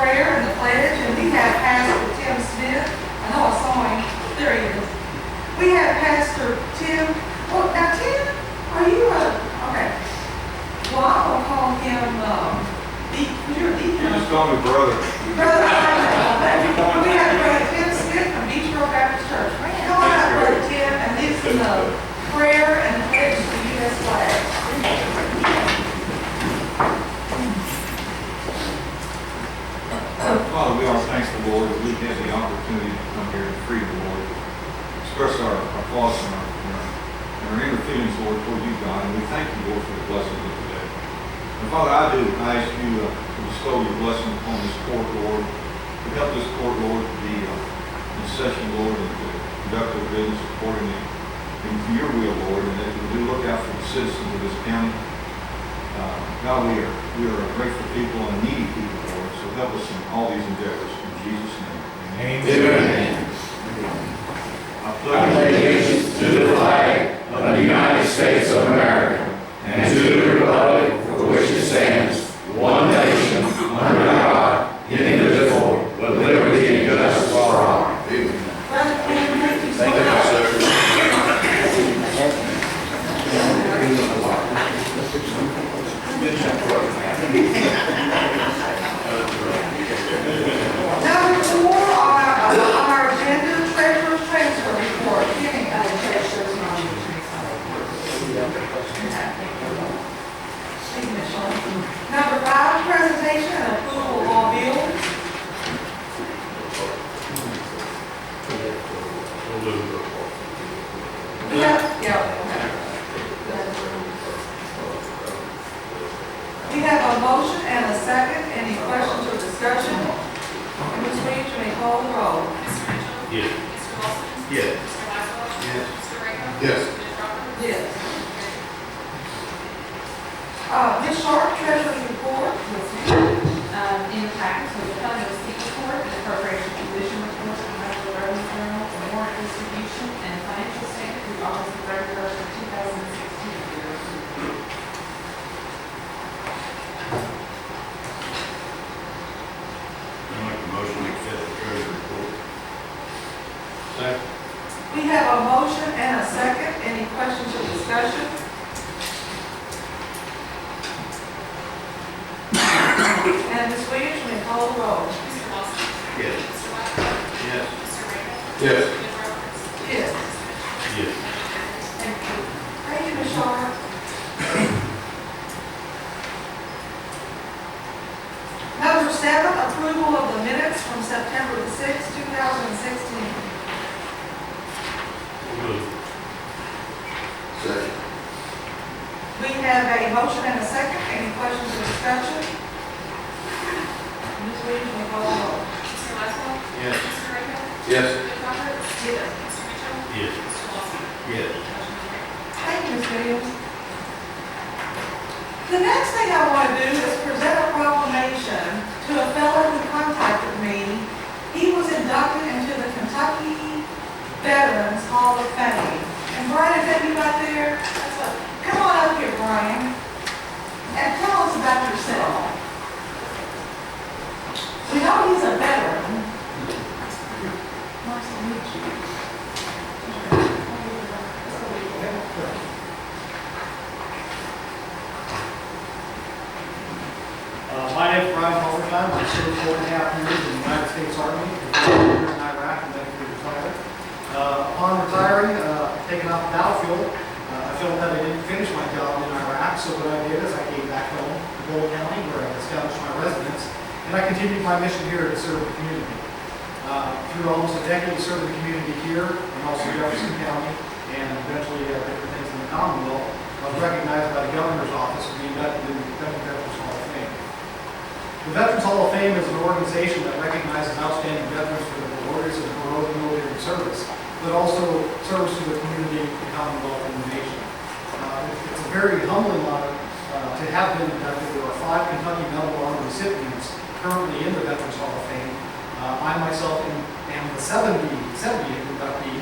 prayer and the pledge, and we have Pastor Tim Smith. I know I saw him. There he is. We have Pastor Tim. Well, now Tim, are you okay? Well, I'm gonna call him you're a deacon. You just call me brother. Brother, we have Brother Tim Smith from Beach Grove Baptist Church. Come on up, Brother Tim, and lead us in the prayer and the pledge to the U.S. flag. Father, we are thankful, Lord, that we have the opportunity to come here and free the Lord, express our thoughts and our inner feelings, Lord, toward you, God, and we thank you, Lord, for the blessings of today. And Father, I ask you to bestow your blessing upon this court, Lord, to help this court, Lord, to be in session, Lord, and to conduct their business accordingly to your will, Lord, and that we do look out for the citizens of this county. God, we are grateful people and needy people, Lord, so help us in all these endeavors. In Jesus' name, amen. I pledge allegiance to the flag of the United States of America and to the republic for which it stands, one nation, under God, indivisible, with liberty and justice for all. Thank you, sir. Number 4 on our agenda, treasurer's transfer report. Number 5, presentation and approval of all bills. We have a motion and a second. Any questions or discussion? Ms. Reed, you may call the roll. Mr. Mitchell? Yes. Mr. Wilson? Yes. Mr. Laszlo? Yes. Mr. Raker? Yes. Ms. Roberts? Yes. Ms. Sharp, treasurer's report. In the package, so the county receipt report, the appropriation position report, the Metro Revenue Journal, the warrant distribution, and financial statement through August 31st of 2016. I make a motion to accept the treasury report. Second. We have a motion and a second. Any questions or discussion? And Ms. Williams, you may call the roll. Mr. Wilson? Yes. Mr. Laszlo? Yes. Mr. Raker? Yes. Ms. Roberts? Yes. Yes. Thank you. Thank you, Ms. Sharp. Number 7, approval of the minutes from September the 6th, 2016. Second. We have a motion and a second. Any questions or discussion? Ms. Williams, may call the roll. Mr. Laszlo? Yes. Mr. Raker? Yes. Ms. Roberts? Yes. Mr. Mitchell? Yes. Mr. Wilson? Yes. Motion carries. Thank you, Ms. Williams. The next thing I want to do is present a proclamation to a fellow who contacted me. He was inducted into the Kentucky Veterans Hall of Fame. And Brian, is that you right there? Come on up here, Brian, and tell us about yourself. We know he's a veteran. Nice to meet you. My name is Brian Overtime. I served 4.5 years in the United States Army, 4 years in Iraq, and then retired. Upon retiring, taken off the battlefield, I felt that I didn't finish my job in Iraq, so what I did is I came back home to Bullitt County, where I established my residence, and I continued my mission here to serve the community. Through almost a decade of serving the community here, and also Jefferson County, and eventually different things in the Commonwealth, I was recognized by the Governor's Office to be inducted into the Kentucky Veterans Hall of Fame. The Veterans Hall of Fame is an organization that recognizes outstanding veterans for their glorious and heroic military service, but also service to the community, the Commonwealth, and the nation. It's a very humbling honor to have been inducted. There are 5 Kentucky Medal of Honor recipients currently in the Veterans Hall of Fame. I myself am the 70th inductee,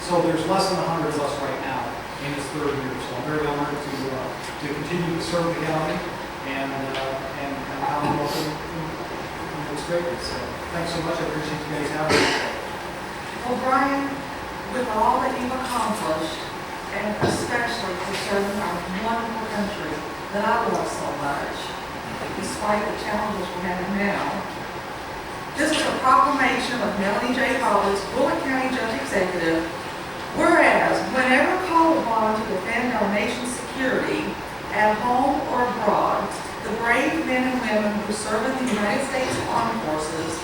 so there's less than 100 of us right now in its 3rd year. So I'm very honored to continue to serve the county and Commonwealth in its greatness. So thanks so much. I appreciate you guys having me. Well, Brian, with all that you've accomplished, and especially for serving our wonderful country that I love so much, despite the challenges we're having now, this is a proclamation of Melanie J. Bullitt, Bullitt County Judge Executive. Whereas, whenever called upon to defend our nation's security, at home or abroad, the brave men and women who serve in the United States Armed Forces,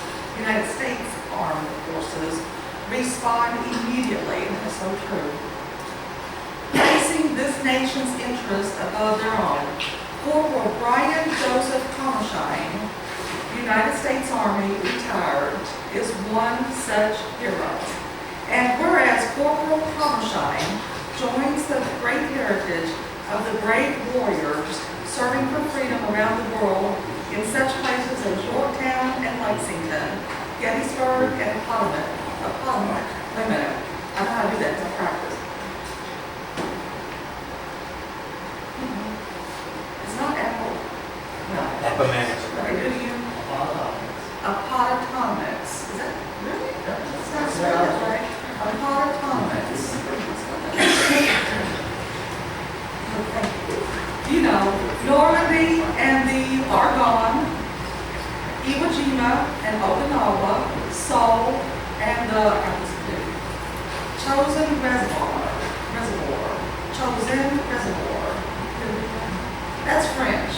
respond immediately, and that's so true. Placing this nation's interests above their own, Corporal Brian Joseph Comershine, United States Army, retired, is one such hero. And whereas Corporal Comershine joins the great heritage of the brave warriors serving for freedom around the world in such places as Yorktown and Lexington, Gettysburg and Potomac. Wait a minute, I know how to do that, it's practice. It's not Apple. No. Appomattox. Right, do you? Appomattox. Is that really? That's not spelled right. Appomattox. You know, Normandy and the Argonne, Iwo Jima and Okinawa, Seoul and the Chosin Reservoir. That's French.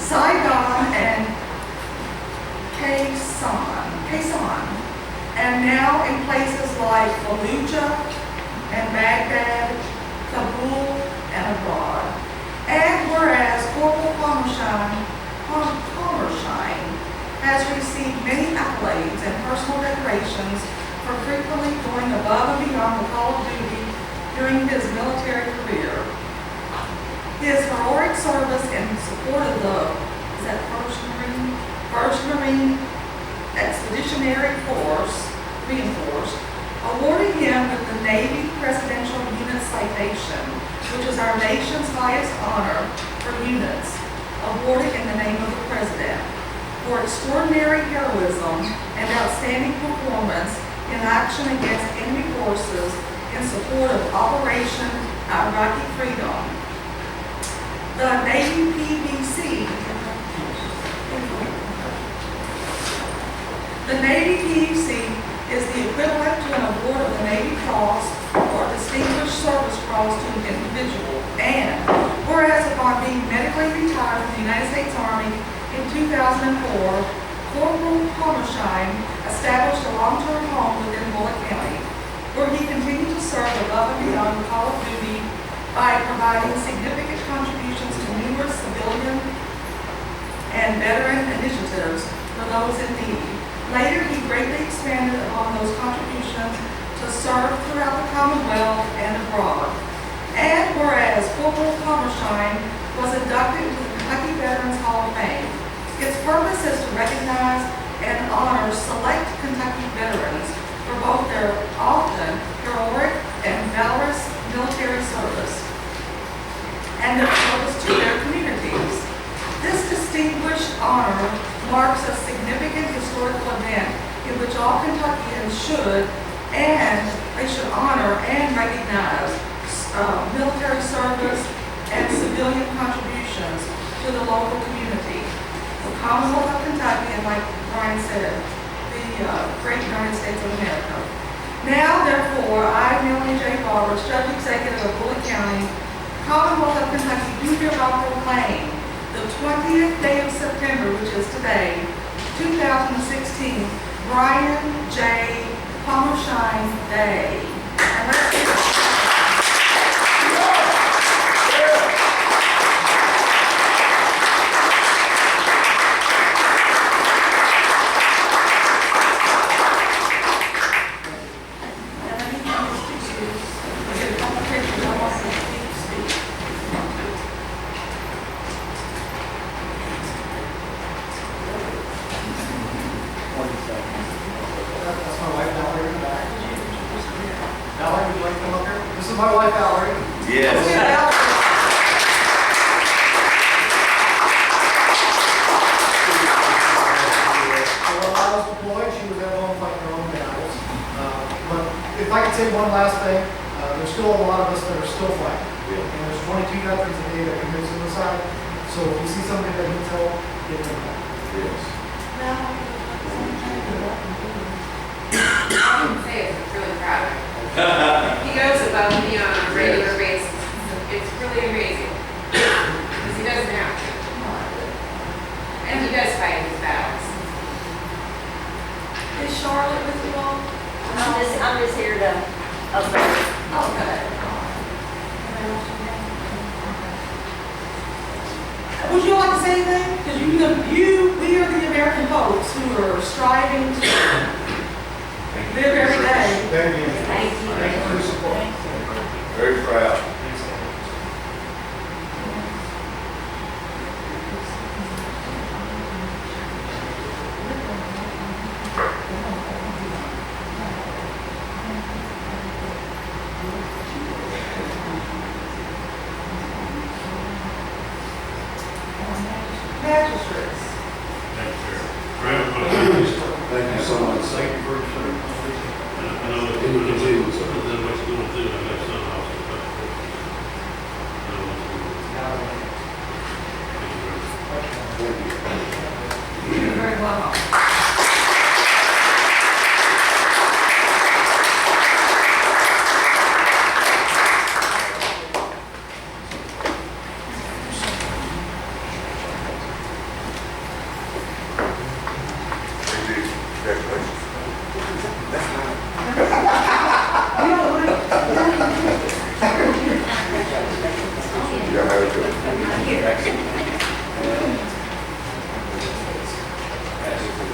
Saigon and Quezon, and now in places like Fallujah and Baghdad, Kabul, and abroad. And whereas Corporal Comershine has received many accolades and personal decorations for frequently going above and beyond the call of duty during his military career. His heroic service in support of the, First Marine Expeditionary Force, reinforced, awarding him with the Navy Presidential Unit Citation, which is our nation's highest honor for units, awarded in the name of the President, for extraordinary heroism and outstanding performance in action against enemy forces in support of Operation Iraqi Freedom. The Navy PBC is the equivalent to an award of the Navy Cross or Distinguished Service Cross to an individual. And whereas upon being medically retired from the United States Army in 2004, Corporal Comershine established a long-term home within Bullitt County, where he continued to serve above and beyond the call of duty by providing significant contributions to numerous civilian and veteran initiatives for those in need. Later, he greatly expanded upon those contributions to serve throughout the Commonwealth and abroad. And whereas Corporal Comershine was inducted into the Kentucky Veterans Hall of Fame, its purpose is to recognize and honor select Kentucky veterans for both their often heroic and valorous military service and their service to their communities. This distinguished honor marks a significant historical event in which all Kentuckians should honor and recognize military service and civilian contributions to the local community. The Commonwealth of Kentucky, and like Brian said, the great United States of America. Now, therefore, I, Melanie J. Roberts, Judge Executive of Bullitt County, Commonwealth of Kentucky, do hereby proclaim the 20th day of September, which is today, 2016, Brian J. Comershine Day. And let's hear it. That's my wife, Valerie, in the back. Valerie, would you like to come up here? This is my wife, Valerie. if I could say one last thing, there's still a lot of us that are still fighting. And there's 22 veterans a day that commit suicide. So if you see somebody that needs help, get them help. I can say it, I'm really proud of him. He goes above and beyond on a regular basis. It's really amazing. Because he doesn't have to. And he does fight his battles. Is Charlotte with you all? I'm just here to observe. Okay. Would you like to say anything? Because we are the American folks who are striving to live every day. Thank you. Thank you. Thank you for your support. Very proud. Magistrates. Thank you so much. Thank you for your service. I know that And you continue. what you're going through, I got some also. Thank you. You're very welcome.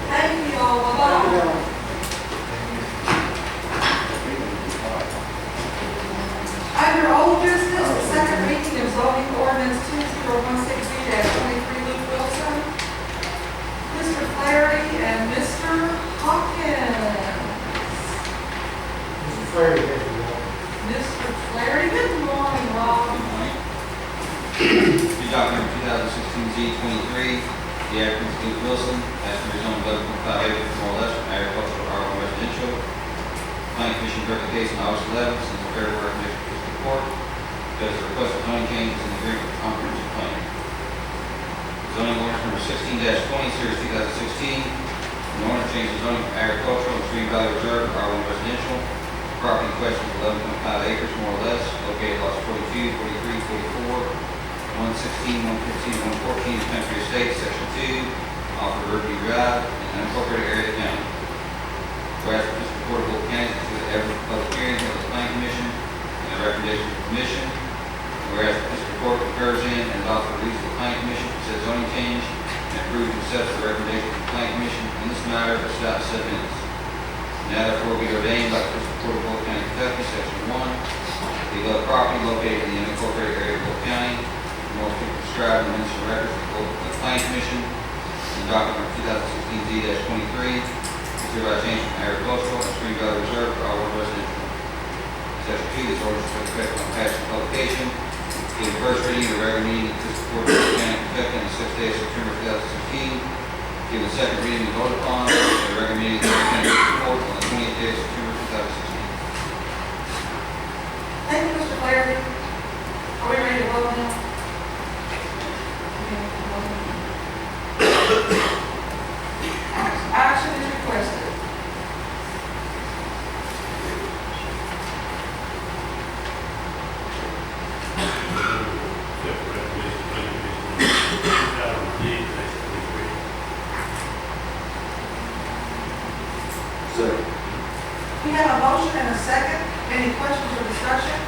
Thank you all. Bye-bye. Under old business, the second reading of zoning ordinance 2016-23, Luke Wilson, Mr. Flaherty, and Mr. Hawkins. Mr. Flaherty, thank you. Mr. Flaherty, good morning, Rob. New document 2016 Z23, the applicant Luke Wilson, as for his own 11.5 acres more or less from agricultural to R1 residential. Planning Commission heard the case on August 11th, since the fair recommendation to the court, because the request for zoning changes in the agreement with comprehensive plan. Zoning ordinance number 16-20, series 2016, an ordinance changes zoning from agricultural and stream valley reserve to R1 residential. Property in question is 11.5 acres more or less, located lots 42, 43, 44, 116, 115, 114, Country Estates, Section 2, off of Riverview Drive, in an unincorporated area of the county. Whereas the Fiscal Court of Bullitt County has considered every public hearing of the Planning Commission and the recommendation of the Commission. Whereas the Fiscal Court concurs in and adopts the reasons of the Planning Commission for said zoning change and approves and accepts the recommendation of the Planning Commission in this matter as set out in said minutes. Now therefore be ordained by the Fiscal Court of Bullitt County, Kentucky, Section 1, the above property located in the unincorporated area of Bullitt County, most people described in the minutes of records of the Planning Commission, in document 2016 Z-23, is hereby changed from agricultural and stream valley reserve to R1 residential. Section 2, this ordinance will take effect on passage and publication. Given first reading of the regular meeting of the Fiscal Court of Bullitt County, Kentucky, on the 6th day of September 2016. Given the second reading and voted upon, the regular meeting of the County Court on the 20th day of September 2016. Thank you, Mr. Flaherty. Are we ready to vote now? Action is requested. Second. We have a motion and a second. Any questions or discussion?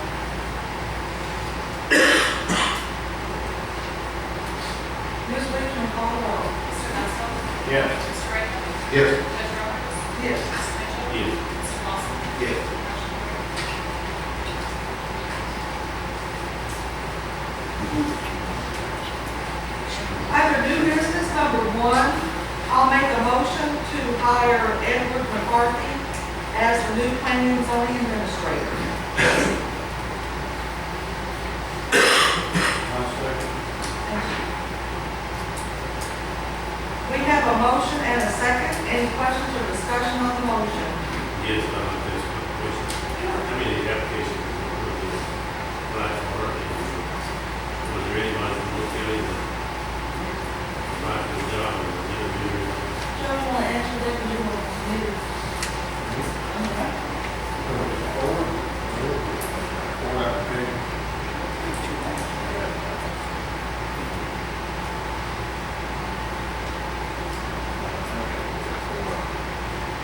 Ms. Williams, will you call the roll? Mr. Russell? Yes. Mr. Raymond? Yes. Judge Roberts? Yes. Mr. Mitchell? Yes. Mr. Lawson? Yes. Motion carries. Under new business number 1, I'll make a motion to hire Edward McCarthy as the new planning and zoning administrator. We have a motion and a second. Any questions or discussion on the motion? Yes, this question. how many applications were there applied for? Was there anybody from Will County that applied for the job or was interviewed? Joe, you want to answer that, because you want to do it? Okay. Four applications.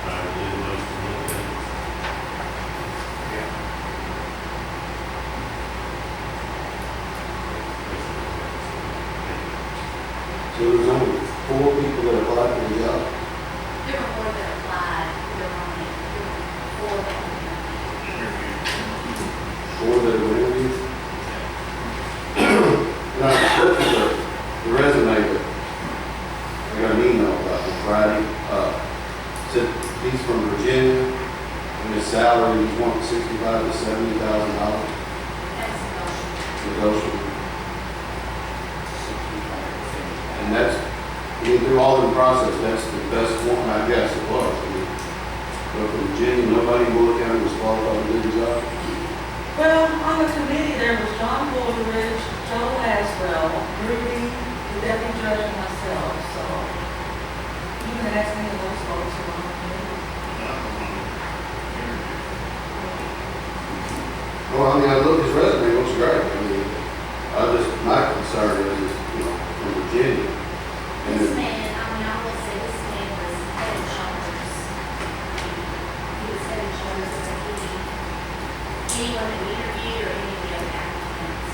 I believe most from Will County. So there's only 4 people that applied for the job. There were more that applied, there were only 4 that were interviewed. 4 that were interviewed. And I looked at the resume that I got an email about on Friday. Said he's from Virginia, and his salary is $65,000 to $70,000. That's Negotiable. And that's, through all the process, that's the best one, I guess it was. But from Virginia, nobody in Bullitt County was qualified to do the job. Well, on the committee, there was John Bullitt, Joe Laswell, Ruby, the deputy judge, and myself, so you can ask any of those folks who are on the committee. Well, I mean, I looked at his resume, it looks great. I mean, my concern is, from Virginia. And This man, I will say this man was head and shoulders. He was head and shoulders of anyone that we interviewed or any of the other applicants.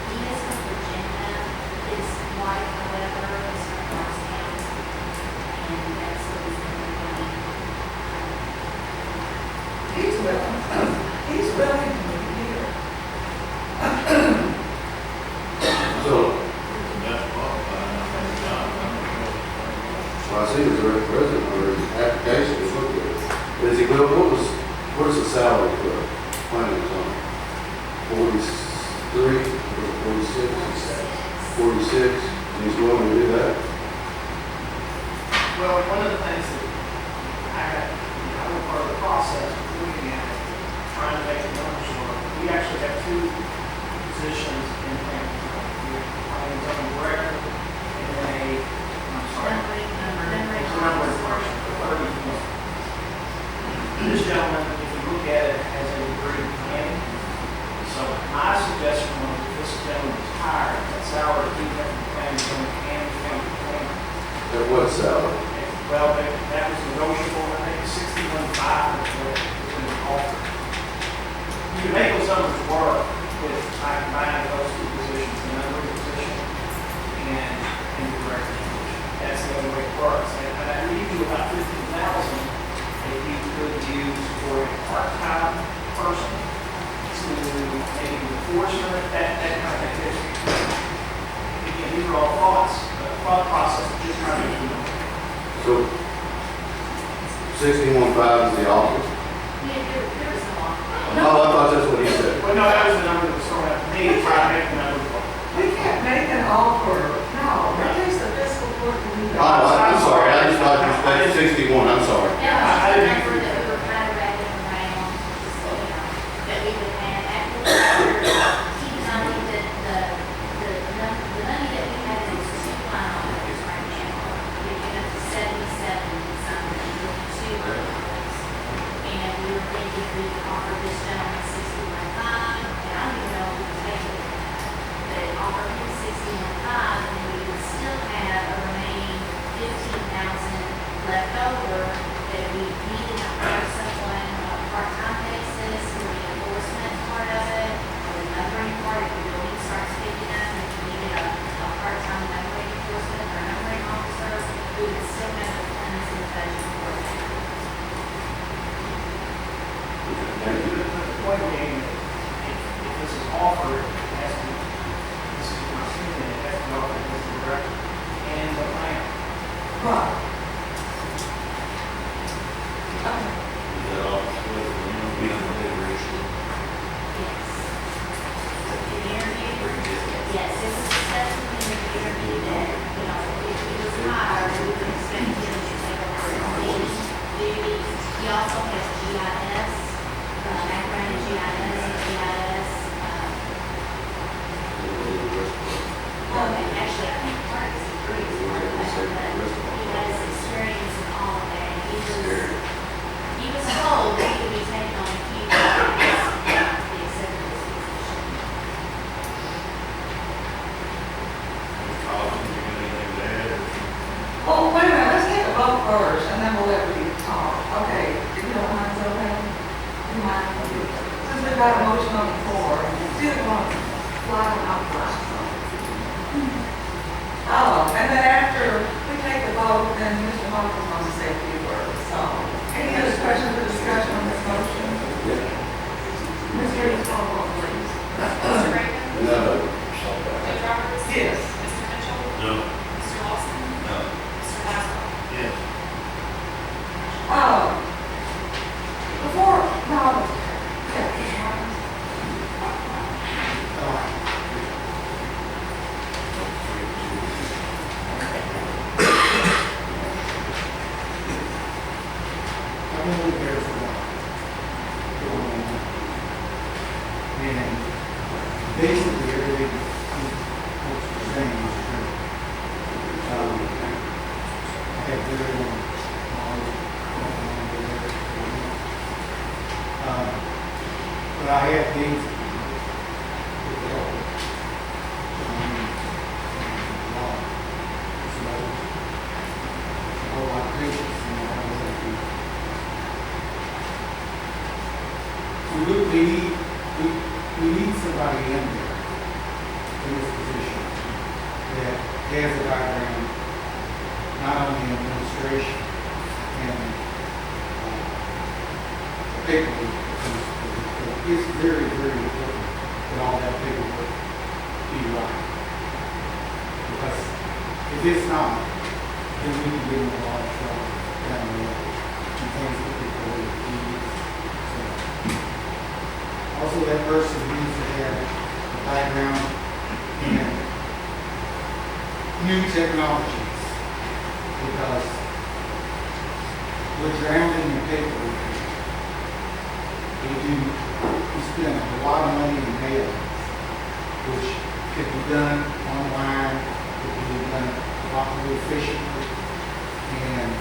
He is from Virginia. His wife, however, is from Morristown. And that's what he's been doing. He's willing to be here. so, well, I see his resume or his application, it looked good. Is he, what is the salary for planning zone? 43, 46, 46, and he's willing to do that? Well, one of the things that I was part of the process of looking at it, trying to make the numbers work. We actually have 2 positions in planning zone. We have a planning zone director and numbering person for 30 people. This gentleman, if you look at it, has a degree in planning. So my suggestion was if this gentleman was hired, that salary he had from planning zone and county planning. At what salary? Well, that was negotiable, I think $61,500 was what was going to offer. You can make those numbers work with combining those 2 positions, the numbering position and the director's position. That's the only way it works. And I leave you about $15,000 that you could use for a part-time person to maybe enforcement, that kind of activity. Again, these are all thoughts, but thought process is just trying to do. So, 61.5 is the offer? There was some offer. Oh, I thought that's what he said. Well, no, that was the number that was thrown out to me, to try to make the number work. We can't make an offer, no, that takes the fiscal court to do Oh, that. I'm sorry, I just thought you said 61, I'm sorry. That was the number that we were kind of rattling around, just so you know, that we would have after the keep in mind that the money that we have in those 2 line items right now, we're giving up to 77 something, with 2 line items. And we were thinking we could offer this gentleman 61.5, and I don't even know if we could take it. But offer him 61.5, and then we would still have a remaining 15,000 left over that we needed to hire someone on a part-time basis for the enforcement part of it, or the numbering part, if the building starts picking up, if we needed a part-time numbering enforcement or numbering officer, we would still have the funds in the budget for that. Thank you. The point being, if this is offered, it has to be, this is my opinion, it has to be offered as the director and the plan. Right. Yes. The interview, yes, it was discussed in the interview that, if he was hired, we would expect him to take over his duties. He also has GIS, background in GIS, and then we'll let you talk. Okay, if you don't mind, so you mind? Since we've got a motion on the floor, still want to fly out fly. Oh, and then after we take the vote, then Mr. Hawkins is going to say a few words. So, any other questions or discussion on this motion? Mr. Reed, call the roll, please. Mr. Raymond? No. Judge Roberts? Yes. Mr. Mitchell? No. Mr. Lawson? No. Mr. Laszlo? Yes. Before, no, yeah, Mr. Hawkins. I've been over there for a while. And basically everything folks were saying was true. I had very long but I had things with the help. So a whole lot of patience and I was like, we need somebody in there in this position that has a background not only in administration and paperwork, it's very, very important that all that paperwork be right. Because if it's not, then we can get in a lot of trouble down the road and things that people really need. Also, that person needs to have a background in new technologies because we're drowning in paperwork. We spend a lot of money in mailings, which could be done online, could be done a lot more efficiently, and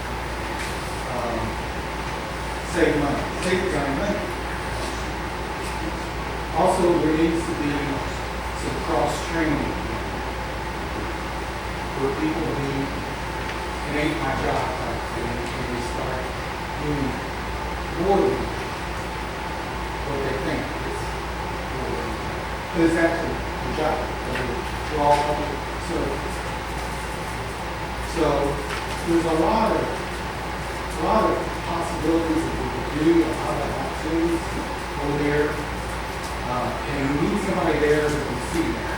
save money, save time money. Also, there needs to be some cross-training for people who, it ain't my job, like, when they start doing more than what they think is more than. But it's actually the job. We're all public servants. So, there's a lot of possibilities that we could do, a lot of opportunities over there. And we need somebody there who can see that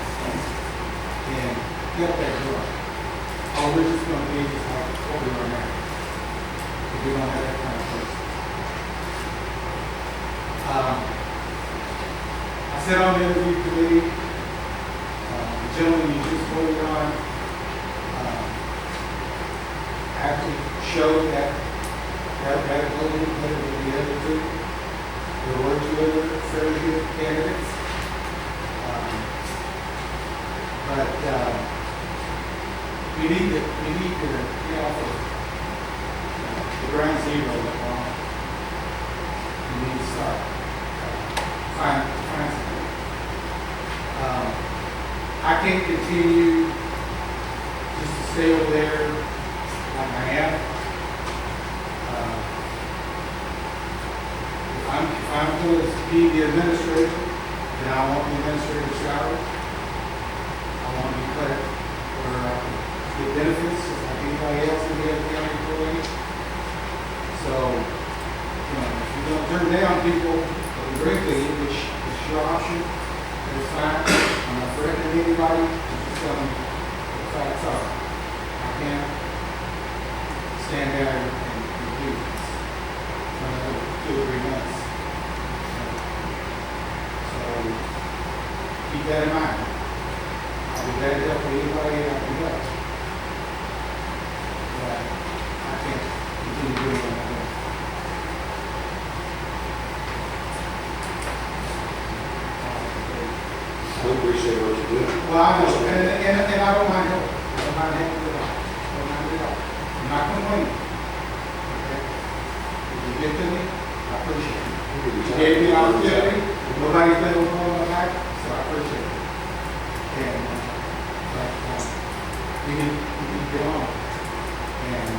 and help that grow. Or we're just going to be just like what we are now. If we don't have that kind of person. I sat on the interview committee. The gentleman you just voted on actually showed that ability better than the other two. There were two other fairly good candidates. But we need to get off of the ground zero that we're on. We need to start find something. I can't continue just to stay over there like I am. If I'm going to be the administrator, then I want the administrator's salary. I want to be cut where I can get benefits just like anybody else in the other county employee. So, if you're going to turn down people that we bring to you, which is your option, that's fine. I'm not threatening anybody. I'm just telling you the facts are. I can't stand there and do this for another 2 or 3 months. Keep that in mind. I'll be glad to help anybody I can help. But I can't continue doing what I'm doing. I appreciate what you do. Well, I know, and I don't mind helping. I don't mind helping at all. I don't mind at all. I'm not complaining. Okay? If you get to me, I appreciate it. You gave me an opportunity. Nobody's been over my back. So I appreciate it. And, but we need to get on. And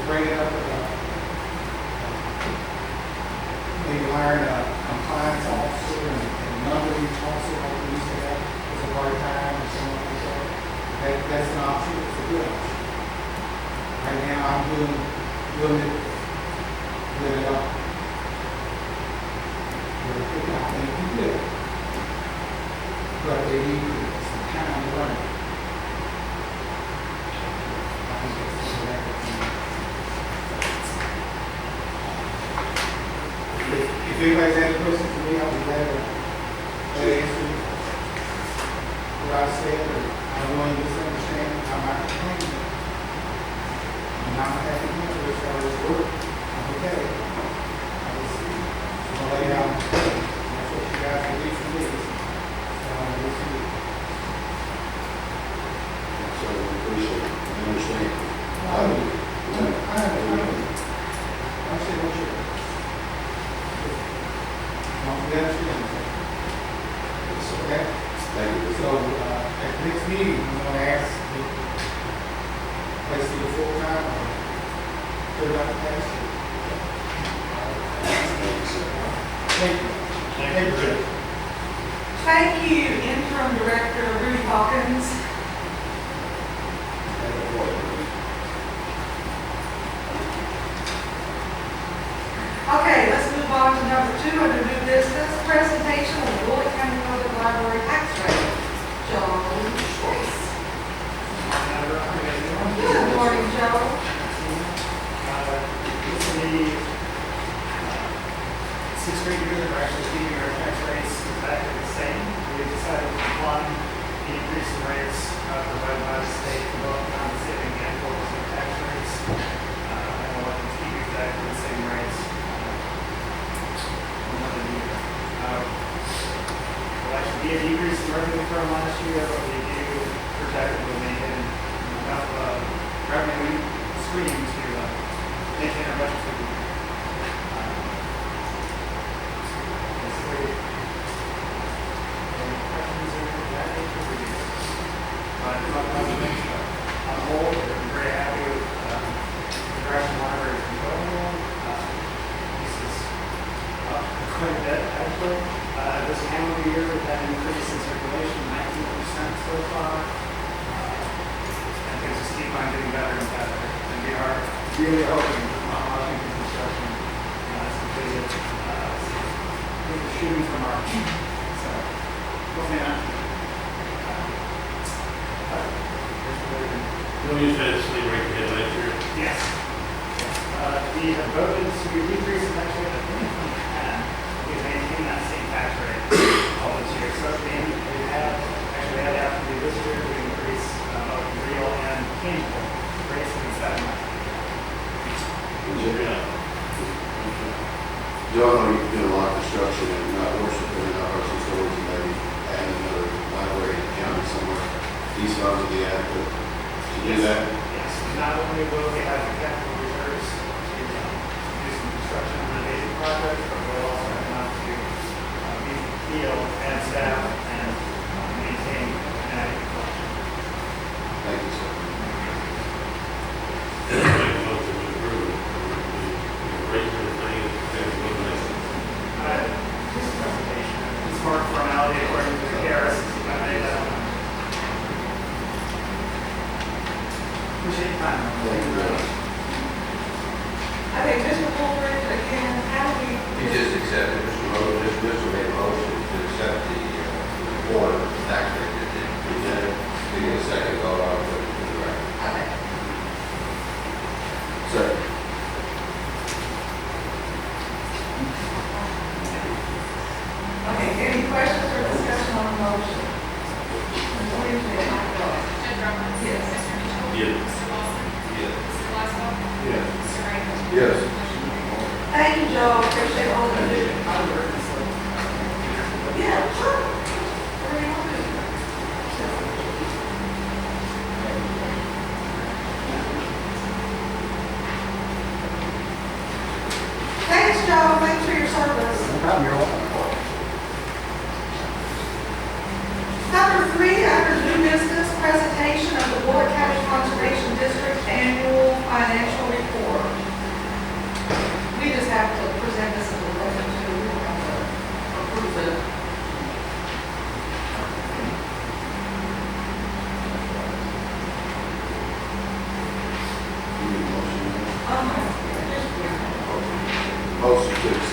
bring it up about maybe hiring a compliance officer and another officer like we used to have as a part-time or something like that. That's an option, it's a good option. Right now, I'm doing it with I think we do. But they need some time to run it. I think that's the right thing. If anybody's had a question for me, I'll be glad to answer you. What I said, or I want you to misunderstand, I'm not complaining. I'm not happy with this, I was work. I'm okay. I was gonna lay down. That's what you guys believe for me. So I'm gonna listen to you. So we appreciate it. I understand. I understand what you're. We understand. Okay? Thank you. So, at the next meeting, I'm gonna ask the place to go full-time or third out capacity. Thank you. Thank you, Judge. Thank you, Interim Director Ruth Hawkins. Okay, let's move on to number 2 under new business, presentation of the Bullitt County Public Library tax rate. Joe Schwartz. Good morning, Joe. This is the 6 straight years that we're actually keeping our tax rates exactly the same. We decided to fund the increase in rates provided by the state for both non-saving and focusing tax rates. And we'll let them keep exactly the same rates. Another year. Will actually be a decrease in revenue from last year, but we do project that we'll maintain enough revenue stream to maintain our budget for the year. Any questions or that nature for you? On the whole, we're very happy with the direction library is going. This is up quite a bit, actually. This calendar year, we've had an increase in circulation, 19% so far. And things just keep on getting better and better. And we are really hoping that Washington construction is completed. I think we're shooting for March. So, hopefully not. Will you say the sleep rate we had last year? Yes. We have voted to decrease the tax rate at 2010. We've maintained that same tax rate all this year. So we have actually had after this year to increase both real and tangible rates in the 7 months. Joe, I know you've been a lot of construction and not worship and not Russian stores and maybe add another library in the county somewhere. These funds will be adequate to do that. Yes, not only will we have the capital reserves to do some construction on related projects, but we'll also have enough to meet the field and staff and maintain an adequate collection. Thank you, sir. Make a motion to approve. The rate for the thing is elimination. This presentation, it's more formality according to the CARES. I made that one. Appreciate your time. Thank you very much. Okay, Mr. Woolridge, again, how do we? You just accepted, Mr. Rhodes, Mr. made a motion to accept the report of the tax rate that they presented. We get a second vote on it, put it to the record. Okay. Sir. Okay, any questions or discussion on the motion? Ms. Williams, may I have a vote? Judge Roberts. Yes. Mr. Mitchell. Yes. Mr. Lawson. Yes. Mr. Glasgow. Yes. Mr. Raymond. Yes. Motion carries. Thank you, Joe, appreciate all you do. Yeah, sure. Whatever you want to do. Thanks, Joe, thanks for your service. No problem, you're welcome. Number 3, under new business, presentation of the Bullitt County Conservation District Annual Financial Report.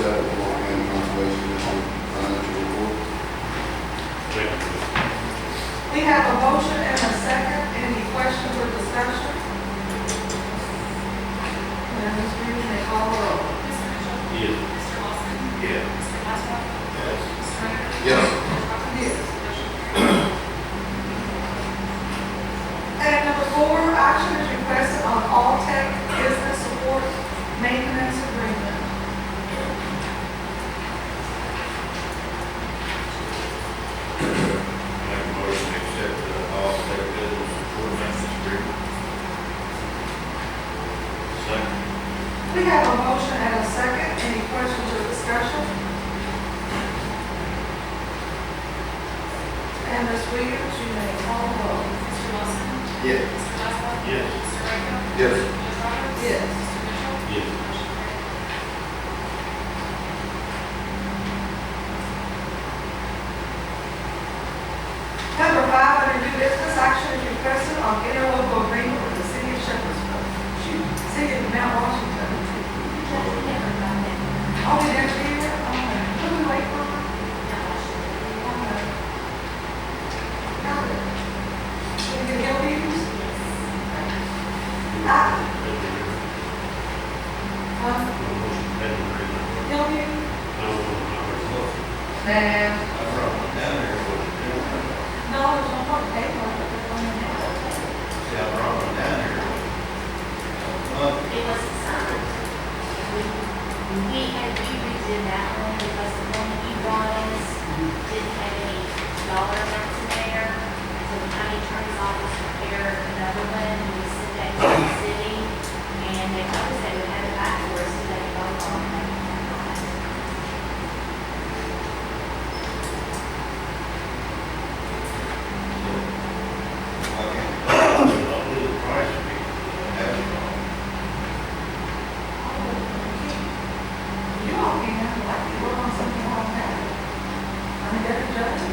out of the Walker County Conservation District financial report. Second. We have a motion and a second. Any questions or discussion? And Ms. Reed may call the roll. Mr. Mitchell? Yes. Mr. Lawson? Yes. Mr. Oswald? Yes. Mr. Rader? Yes. Yes. Motion carries. And number 4, action is requested on all tech business support maintenance agreement. Make a motion to accept the all state business support maintenance agreement. Second. We have a motion and a second. Any questions or discussion? And Ms. Williams, you may call the roll. Mr. Lawson? Yes. Mr. Oswald? Yes. Mr. Rader? Yes. Ms. Roberts? Yes. Mr. Mitchell? Yes. Motion carries. Number 5, under new business, action is requested on interlocal agreement with the city of Shepherdsville. City of Mount Washington. Judge, we never got that. Oh, we never did? Okay. Who we wait for? Okay. Got it. Can you help me? Ah, help me? And, I brought one down there. no, there's no more paper. See, I brought one down there. It wasn't signed. We redid that one because the one that you brought us didn't have any dollar amounts in there. So the county attorney's office prepared another one, and we sent that to the city, and they told us they would have it back for us so they could vote on it. You all can, like, you work on something like that. I mean, every judge. I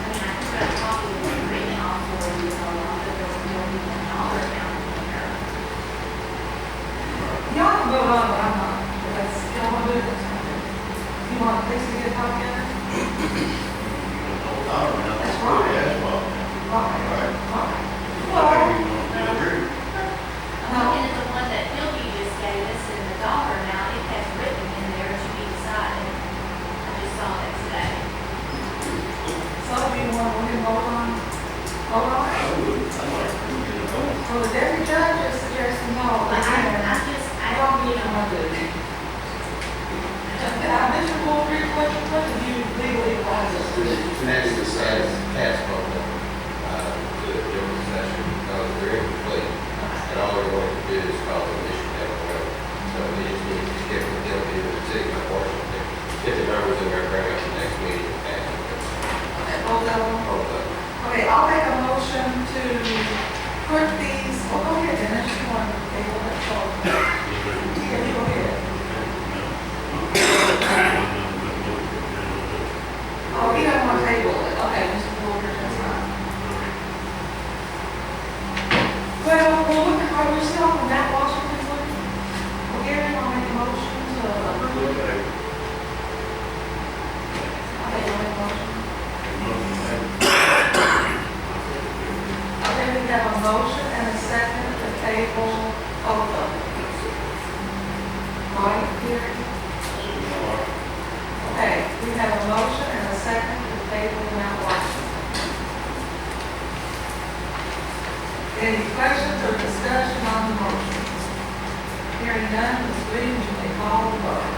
mean, I can put a copy of the agreement off for you, so long as there's no dollar amount in there. Y'all can vote on it, I'm not, but that's, you don't want to do this. You want Lisa to get a copy of it? That's right. Right. Well, I'm looking at the one that Philby just gave us, and the dollar amount, it has written in there to be decided. I just saw that today. so do you want to vote on it? So the deputy judge is suggesting no. But I again. just, I I don't don't, need to do it. Mr. Woolridge, what do you legally advise us to do? Connected to status tax program, to the general session, because they're incomplete. And all they're going to do is call the mission down the road. So we just need to get with them, do the city of Washington, get the numbers in there, bring up the next meeting, and pass it. Okay, both of them? Both of them. Okay, I'll make a motion to put these, oh, go ahead, Dennis, you want to table it, so, yeah, you go ahead. Oh, he doesn't want to table it, okay, Mr. Woolridge, that's fine. Well, are we still on that Washington one? Well, Gary, I'll make a motion to approve. I'll make a motion. Okay, we have a motion and a second to table both of them. Right, Gary? Okay, we have a motion and a second to table Mount Washington. Any questions or discussion on the motion? Hearing none, Ms. Williams, you may call the vote.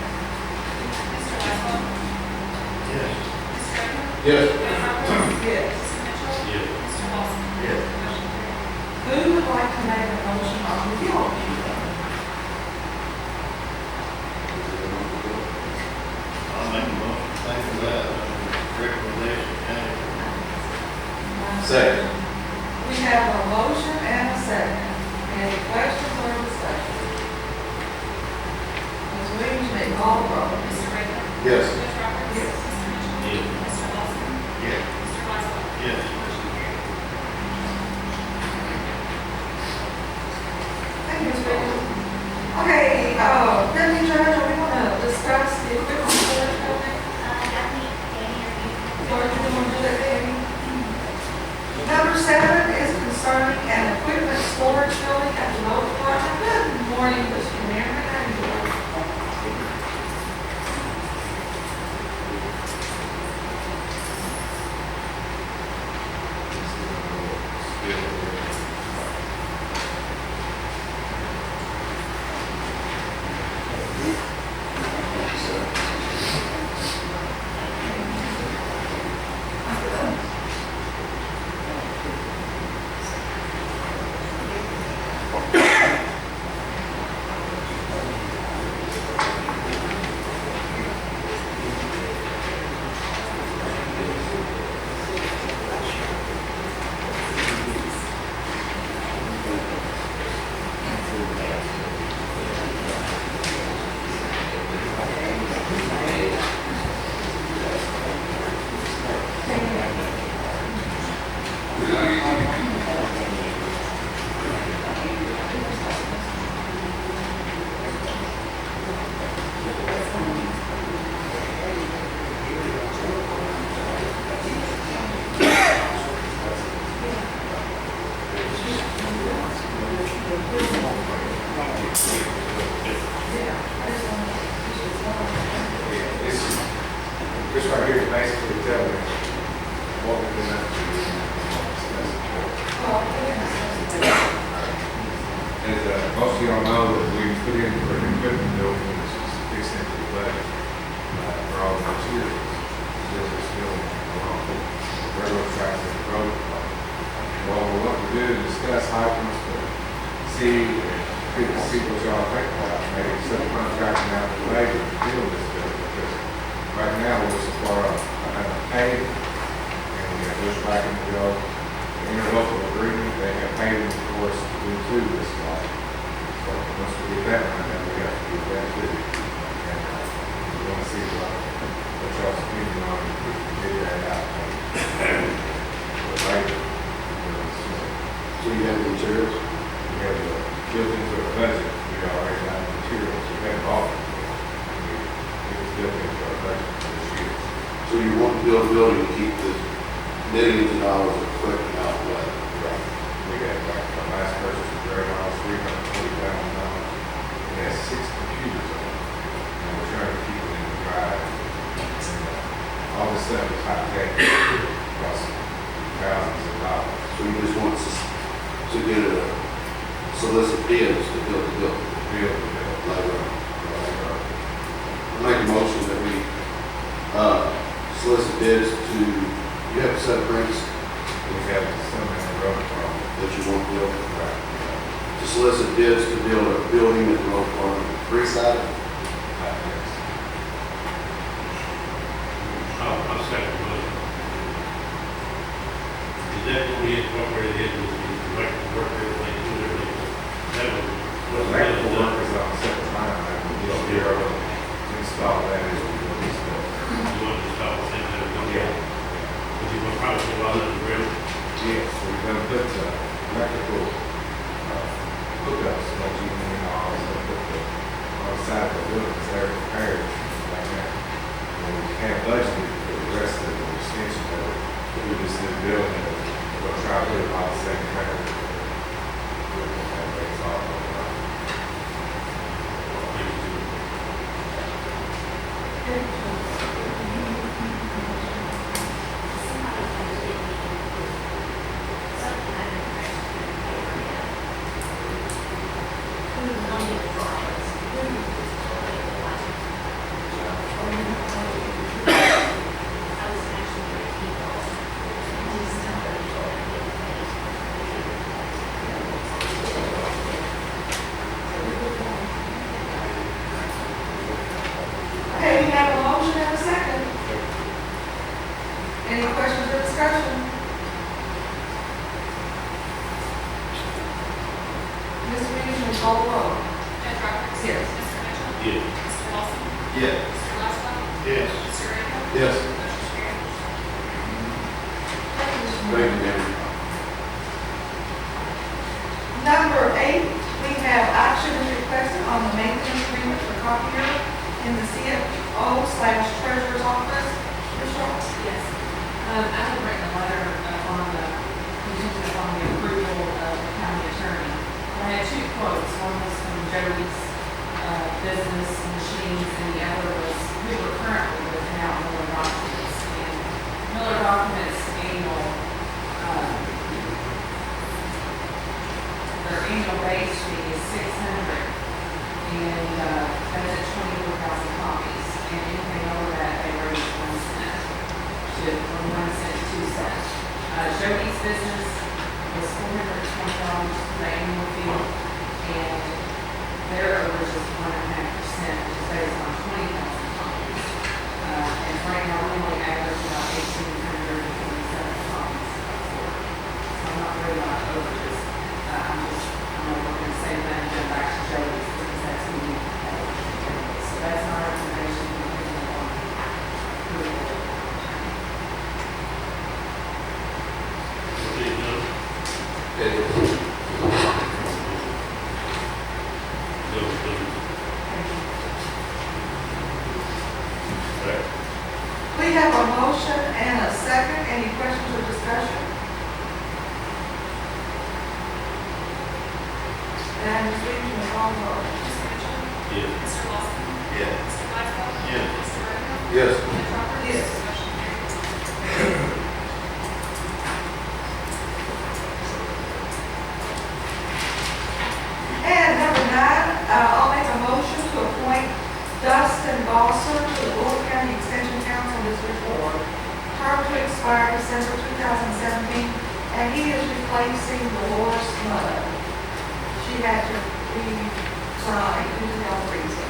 Mr. Oswald? Yes. Mr. Rader? Yes. Ms. Roberts? Yes. Mr. Mitchell? Yes. Mr. Lawson? Yes. Motion carries. Who would like to make a motion on the fuel? I'll make a motion, thank you for that, recommendation, county. Second. We have a motion and a second. Any questions or discussion? Ms. Williams, may call the roll. Mr. Rader? Yes. Ms. Roberts? Yes. Mr. Mitchell? Yes. Mr. Lawson? Yes. Mr. Oswald? Yes. Motion carries. Thank you, Ms. Williams. Okay, Deputy Judge, we want to discuss Number 7 is concerning an equipment storage building at the road department. Good morning, Mr. Mayor. How are you doing? This right here is basically telling me what we're doing after this. As most of y'all know, that we put in for an equipment building, which is fixed into the budget for all the materials. Build this building along with railroad tracks and the road. Well, what we do is discuss items to see what y'all think about. Maybe set a contract out for labor to build this building. Because right now, we're just for paving, and we have just back in the go. The interlocal agreement, they have paving, of course, to do to this lot. So once we get that right now, we have to do that too. And we want to see what y'all's opinion on it, if we can get that out. But later, So you have the materials? we have built into our budget, we already have the materials, we haven't bought it. It was built into our budget for this year. So you want to build a building to keep the millions of dollars of equipment out of the way? Right. We got, like, our last purchase was very nice, $340,000. It has 6 computers on it, and we're trying to keep it in the drive. And, all this stuff is high tech, costs thousands of dollars. So you just want to get a solicit bids to build the building? Build the building. I make a motion that we solicit bids to, you have a set of prints We have some in the road department. that you want to build? Right. To solicit bids to build a building at the road department, three-sided? Yes. I'll second the motion. Is that what we incorporated in with the electrical work, everything, that was, The electrical work is on a separate line, like we just here, install that as we do this building. you want to stop the thing that was going Yeah. on? But you want probably put all in the ground. Yes, we're gonna put electrical hookups, like you can, all, so put on the side of the buildings, they're prepared right now. And we have budgeted for the rest of the extension of it, we just did building, we'll try to put it all the same kind of. That's all. Okay, we have a motion and a second. Any questions or discussion? Ms. Reed, will call the roll. Judge Roberts? Yes. Mr. Mitchell? Yeah. Mr. Wilson? Yes. Mr. Laszlo? Yes. Mr. Randall? Yes. Motion carries. Thank you, Mayor. Number 8, we have action is requested on the maintenance agreement for copier in the CFO/treasurer's office. Ms. Ross? Yes. I had written a letter on the Joey's business, machines, and the other was who we're currently with now, Miller Documents. And Miller Documents annual, their annual base fee is $600, and that's at 24,000 copies. And anything over that, they raise 1 cent from 1 cent to 2 cents. Joey's business was $420 for the annual fee, and their overage is 1.5%, which is based on 20,000 copies. And right now, we only average about 1,827 copies a quarter. So I'm not worried about overages. I'm not going to say that and go back to Joey's because that's who we have. So that's my recommendation. We have a motion and a second. Any questions or discussion? And Ms. Williams, will call the roll. Yes. Mr. Lawson. Yes. Mr. Gladstone. Yes. Mr. Randall. Yes. Ms. Roberts. Yes. Motion carries. And number 9, I'll make a motion to appoint Dustin Bosser to the Bullitt County Extension Council District Board. Term to expire December 2017, and he is replacing Dolores Mudd. She had to resign due to health reasons.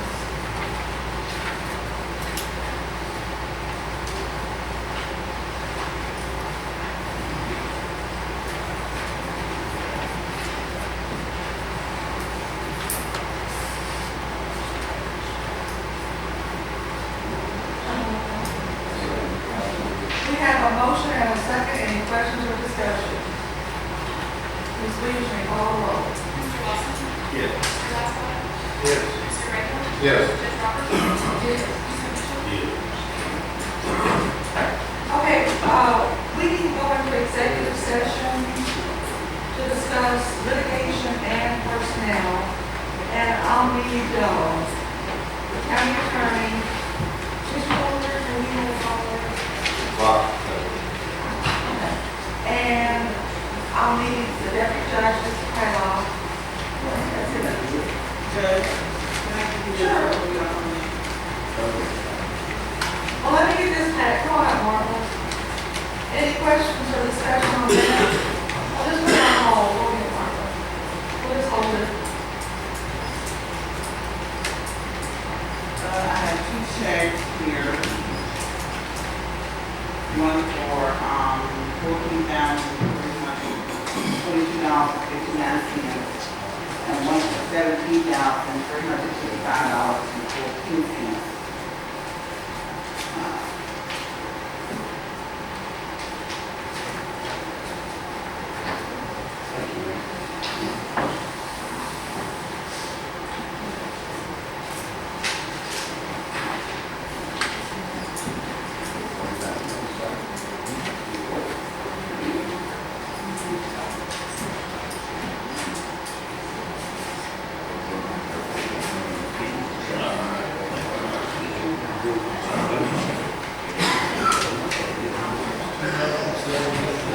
We have a motion and a second. Any questions or discussion? Ms. Williams, may call the roll. Mr. Lawson. Yes. Mr. Gladstone. Yes. Mr. Randall. Yes. Ms. Roberts. Yes. Mr. Mitchell. Yes. Okay, we need to go into executive session to discuss litigation and personnel. And I'll need the county attorney, Mr. Holder, and we will call her. And I'll need the deputy judge, Mr. Padlock. That's it. Judge, can I give you Sure. Well, let me get this back. Come on, Martha. Any questions or discussion on that? I'll just put it on hold. Go ahead, Martha. We'll just hold it. I have 2 checks here. One for, $14,322.59, and one for $17,355.14.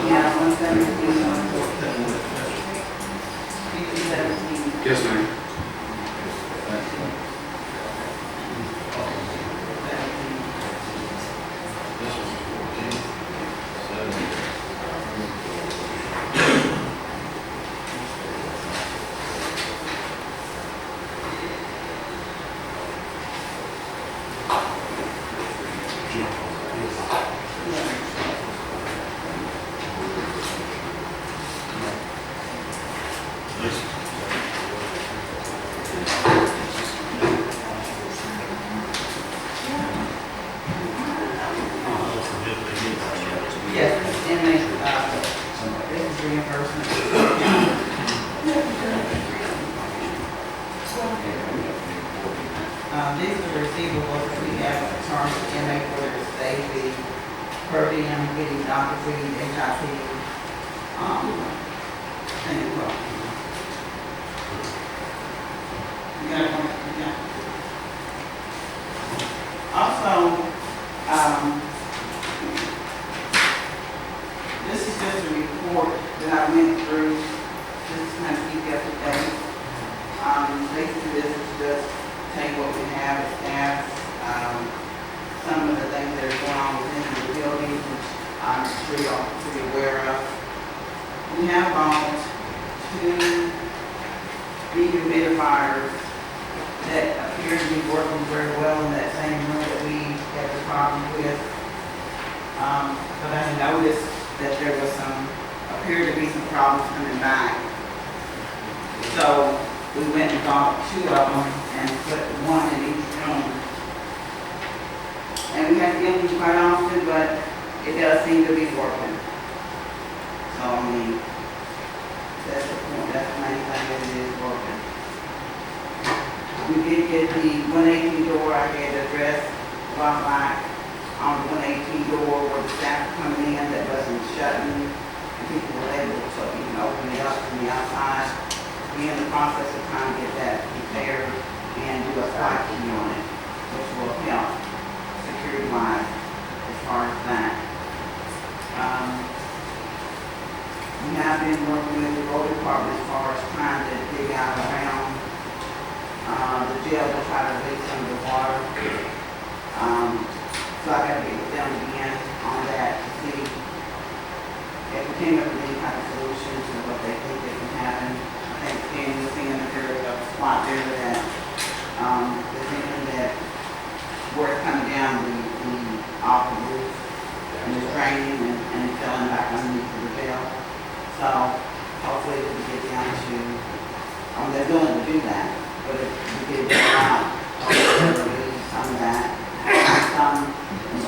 Yeah, 117, 114. 17. Yes, ma'am. Yes, and this is reimbursement. These are receivables that we have in terms of MA for their safety, per diem, getting doctor fees, HIP, and You got one? Yeah. Also, this is just a report that I went through, just to kind of keep you up to date. Basically, this is just take what we have as staff, some of the things that are going on within the building, which I'm sure y'all are pretty aware of. We have bought 2 dehumidifiers that appear to be working very well in that same room that we had the problem with. But I noticed that there was appeared to be some problems coming back. So we went and bought 2 of them and put 1 in each room. And we have to get them quite often, but it does seem to be working. So, I mean, that's the point, that's the main thing, that it is working. We did get the 118 door, I had addressed a while back on the 118 door where the staff were coming in that wasn't shutting, and people were able to even open it up from the outside. We're in the process of trying to get that repaired and do a spot key on it, which will help security-wise as far as that. We have been working with the road department as far as trying to dig out around the jail to try to release some of the water. So I got to get with them again on that to see if we came up with any kind of solutions or what they think that can happen. I think Ken was seeing that there's a spot there that they're thinking that where it's coming down off the roof and it's draining and filling back underneath the jail. So hopefully we can get down to, they're willing to do that, but if we get it out, hopefully some of that. Some,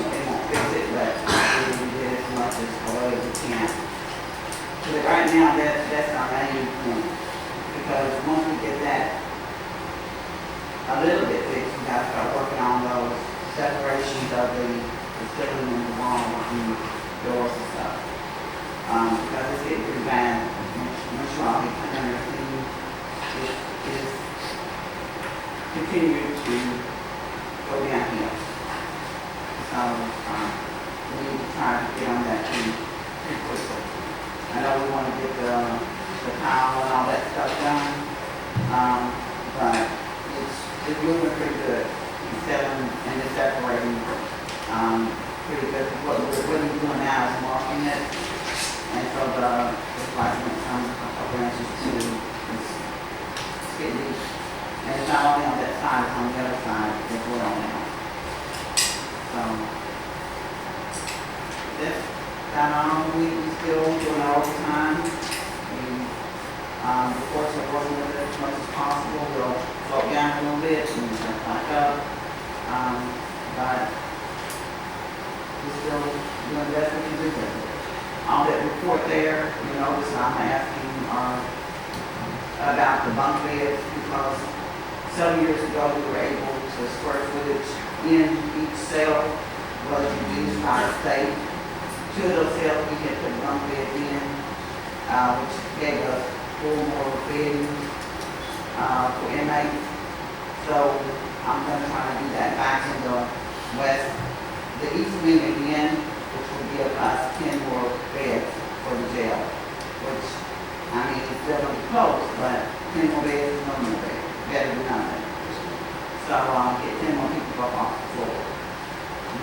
they won't fix it, but we did as much as we can. But right now, that's our main point. Because once we get that a little bit fixed, we got to start working on those separations of the ceiling and the wall and the doors and stuff. Because it's getting pretty bad. Once you all get under everything, it is continuing to go downhill. So we need to try to get on that pretty quickly. I know we want to get the tile and all that stuff done, but it's moving pretty good. It's settling and it's separating pretty good. What we're doing now is marking it, and so the light went from a couple inches to it's getting deep. And it's not only on that side, it's on the other side as well now. So that's kind of we still doing our overtime. The courts are working with it as much as possible. We'll slow down a little bit and back up. But we're still doing the best we can do with it. On that report there, you notice I'm asking about the bunk beds because some years ago we were able to square footage in each cell was reduced by the state. 2 of those cells we had put bunk beds in, which gave us 4 more bedding for inmates. So I'm going to try to do that back in the west, the east wing again, which will give us 10 more beds for the jail. Which, I mean, it's still going to be close, but 10 more beds is no more beds, better than nothing. So get 10 more people up off the floor.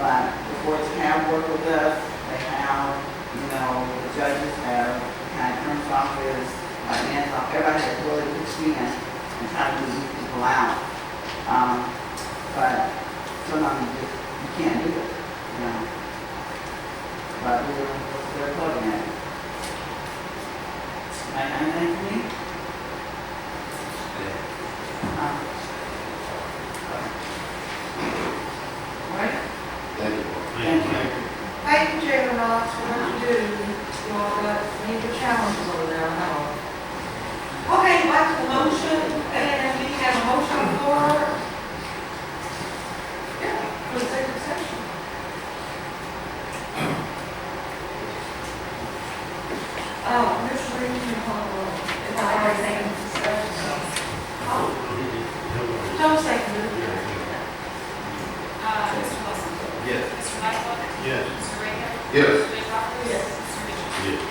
But the courts have worked with us. They have, the judges have kind of terms officers, hands off. Everybody has really pushed in and tried to move people out. But sometimes you can't do it, But we're plugging at it. Anything for me? Right? Thank you. Thank you. Thank you, Chairman Knox, for what you do. You all got major challenges over there, I know. Okay, back to the motion, and we have a motion for executive session. Mr. Reed, you call the roll. If I Joe seconded. Mr. Wilson. Yes. Mr. Blackwell. Yes. Mr. Raker. Yes. Ms. Roberts. Yes. Mr. Mitchell. Yes.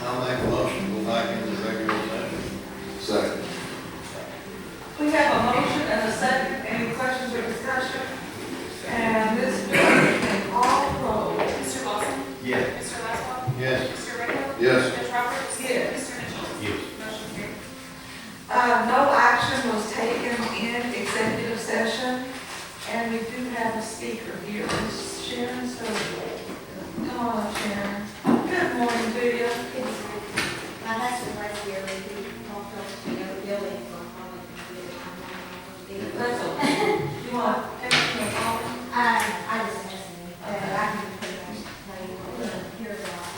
I'll make a motion, to go back into regular session. Second. We have a motion and a second. Any questions or discussion? And this bill can all roll. Mr. Wilson. Yes. Mr. Blackwell. Yes. Mr. Raker. Yes. Ms. Roberts. Yes. Mr. Mitchell. Yes. Motion carries. No action was taken in executive session, and we do have a speaker here, Ms. Sharon Stovall. Come on, Sharon. Good morning to you. My husband was here, we talked to, Billy for probably. That's okay. You want to take some call? I just listening, I can pretty much tell you what we're here about.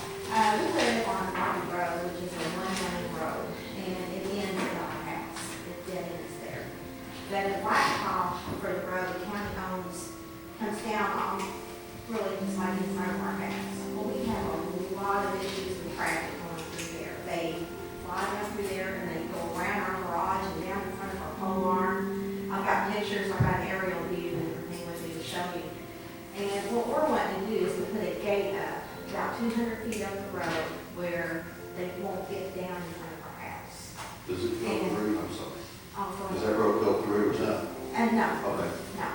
We live on Martin Road, which is a one-lane road, and it ends at our house. It dead ends there. But the blacktop for the road, the county owns, comes down on really just like in front of our house. Well, we have a lot of issues with traffic going through there. They fly down through there and they go around our garage and down in front of our pole barn. I've got pictures, I've got an aerial view and everything with me to show you. And what we're wanting to do is to put a gate up about 200 feet up the road where they won't get down in front of our house. Does it go through? I'm sorry. Does Also, that road go through or not? and no, Okay. no.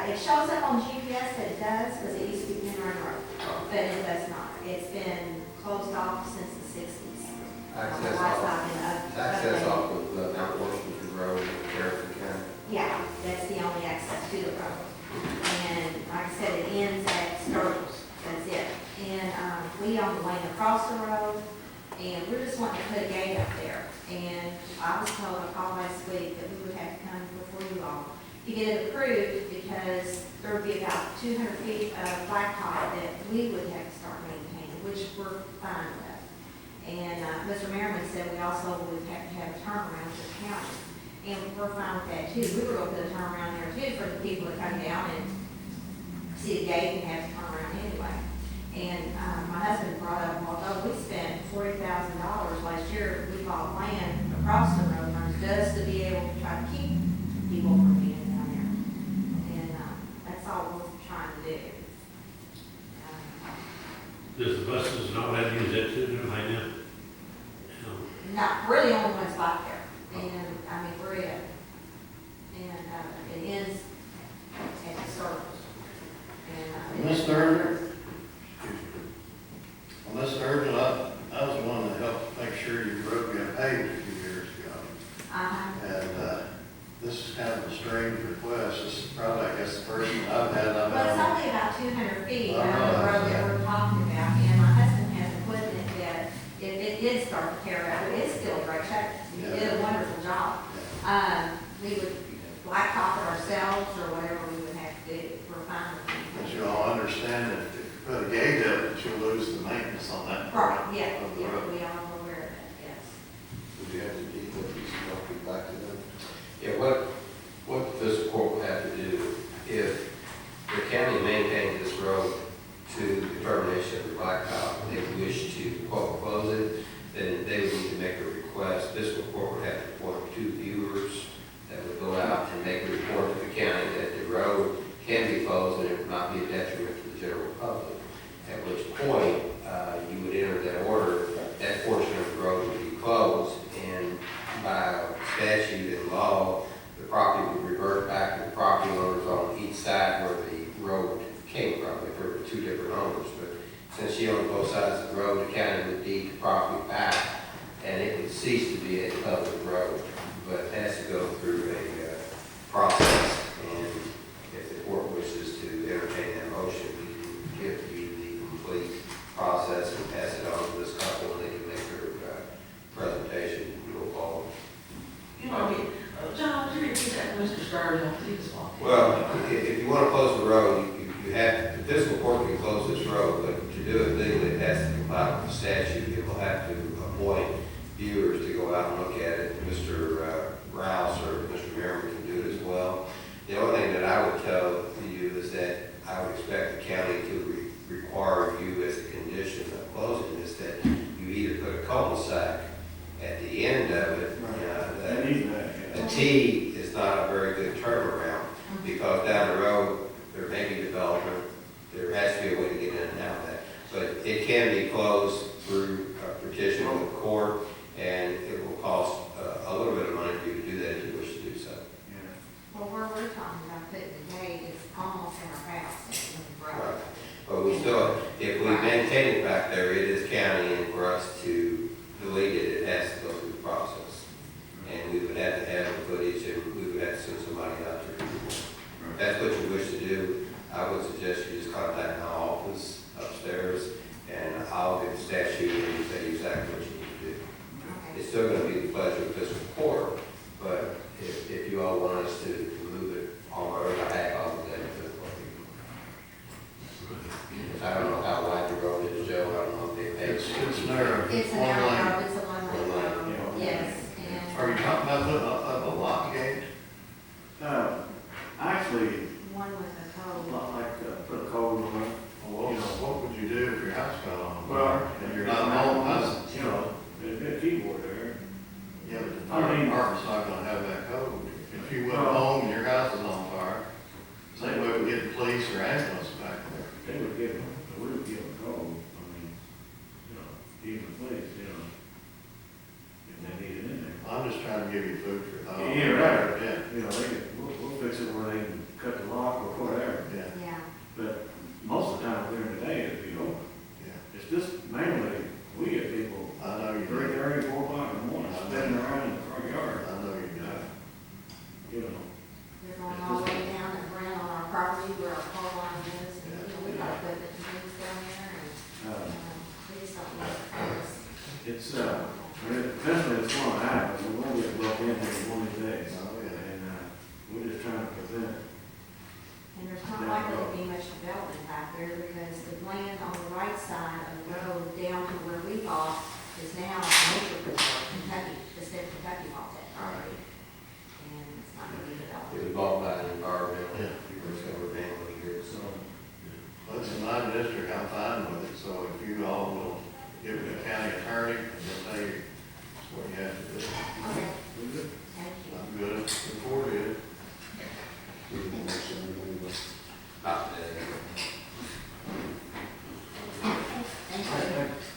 It shows up on GPS that it does because it used to be Penrod Road, but it does not. It's been closed off since the 60s. Access Last off, I've been access updated. off of Mount Washington Road in Harrison County. Yeah, that's the only access to the road. And like I said, it ends at Sturgis, that's it. And we own the lane across the road, and we're just wanting to put a gate up there. And I was told, I called last week, that we would have to come before you all to get it approved, because there would be about 200 feet of blacktop that we would have to start maintaining, which we're fine with. And Mr. Merriman said we also would have to have a turnaround to the county. And we're fine with that too. We were going to put a turnaround there too for the people to come down and see the gate and have to turn around anyway. And my husband brought up, although we spent $40,000 last year, we bought land across the road just to be able to try to keep people from being down there. And that's all we're trying to do. Does the buses not have to use that too, right now? Not, we're the only ones back there. And I mean, we're it. And it ends at the circles. And Miss Turner? Well, Miss Turner, I was the one that helped make sure your road got paved a few years ago. And this is kind of a strange request. This is probably, I guess, the first one I've had. Well, it's only about 200 feet I on know, the road that we're talking about, and my husband has equipment that if it did start to tear up, it is still great shape. He did a wonderful job. We would blacktop it ourselves or whatever we would have to do. We're fine with it. But you all understand that if you put a gate up, that you'll lose the maintenance on that. Right, part yeah, of the yeah, road. we are aware of that, yes. Would you have to deed that piece of property back to them? Yeah, what the fiscal court would have to do, if the county maintains this road to the termination of the blacktop, and they wish to quote close it, then they would need to make a request. Fiscal court would have to appoint 2 viewers that would go out and make a report to the county that the road can be closed and it would not be a detriment to the general public. At which point, you would enter that order, that portion of the road would be closed, and by statute and law, the property would revert back to the property owners on each side where the road came from, if there were 2 different owners. But since she owned both sides of the road, the county would deed the property back, and it would cease to be a public road. But it has to go through a process, and if the court wishes to entertain that motion, we can give you the complete process and pass it on to this couple, and they can make their presentation and go forward. You know, John, would you repeat that, Mr. Sturgeon? Well, if you want to close the road, you have, the fiscal court can close this road, but to do it legally, it has to comply with the statute. It will have to appoint viewers to go out and look at it. Mr. Rouse or Mr. Merriman can do it as well. The only thing that I would tell there has to be a way to get in and out of that. But it can be closed through a petition with the court, and it will cost a little bit of money for you to do that if you wish to do so. Well, where we're talking about putting the gate is almost in our house, in the road. Right. But we still, if we maintain it back there, it is county, and for us to delete it, it has to go through the process. And we would have to have the footage, and we would have to send somebody out there. If that's what you wish to do, I would suggest you just contact my office upstairs, and I'll get the statute and tell you exactly what you need to do. Okay. It's still gonna be the pleasure of fiscal court, but if you all want us to move it on our behalf, I'll do that to the court. I don't know how wide the road is, Joe, I don't know if they pay. It's narrow. It's an One lane. hour, it's a one-lane road, yes, and. Are you talking about putting a lock gate? Actually, One with a code. not like, put a code on it. Well, what would you do if your house got on fire? Well, And you're not home, you know, there's a keyboard there. yeah, but the fire department's not gonna have that code. If you went home and your house is on fire, same way we get the police or ambulance back there. They would give them, we would give them a code. I mean, you know, even the police, you know, if they need it in there. I'm just trying to give you food for thought. Yeah, right. Yeah, You know, we'll fix it where they can cut the lock or whatever. yeah, Yeah, But most of the time during the day, it'd be open. yeah. It's just mainly, we get people I know you do. 3:30, 4 o'clock in the morning, spinning around in the front yard. I know you do. You know, they're going all the way down and around on our property where our car line is, and, you know, we got equipment and things down there, and, we just don't need it. it's, eventually it's going to happen, we're going to get broke in here one of these days. Oh, yeah. And, we're just trying to prevent it. And there's not likely to be much development back there because the land on the right side of the road down to where we bought is now a nature preserve, Kentucky, the state of Kentucky bought that property. And it's not going to be developed. It was bought by an environmental, Yeah. it's over family here, so. Well, it's in my district, I'm fine with it, so if you all will give it to the county attorney, and they'll tell you what you have to do. Okay, thank you. I'm good, look forward to it. Not that. Thank you.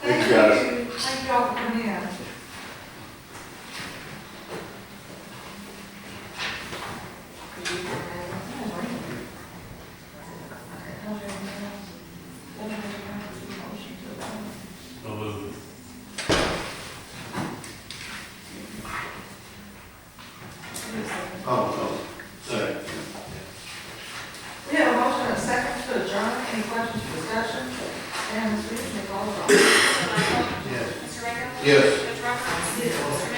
Thank you. Thank you all for coming in. So move. Oh, second. We have a motion and a second to adjourn. Any questions, discussion? And Ms. Reed, may call the roll. Mr. Michael? Yes. Mr. Ranger? Yes. Mr. Roberts? Yes.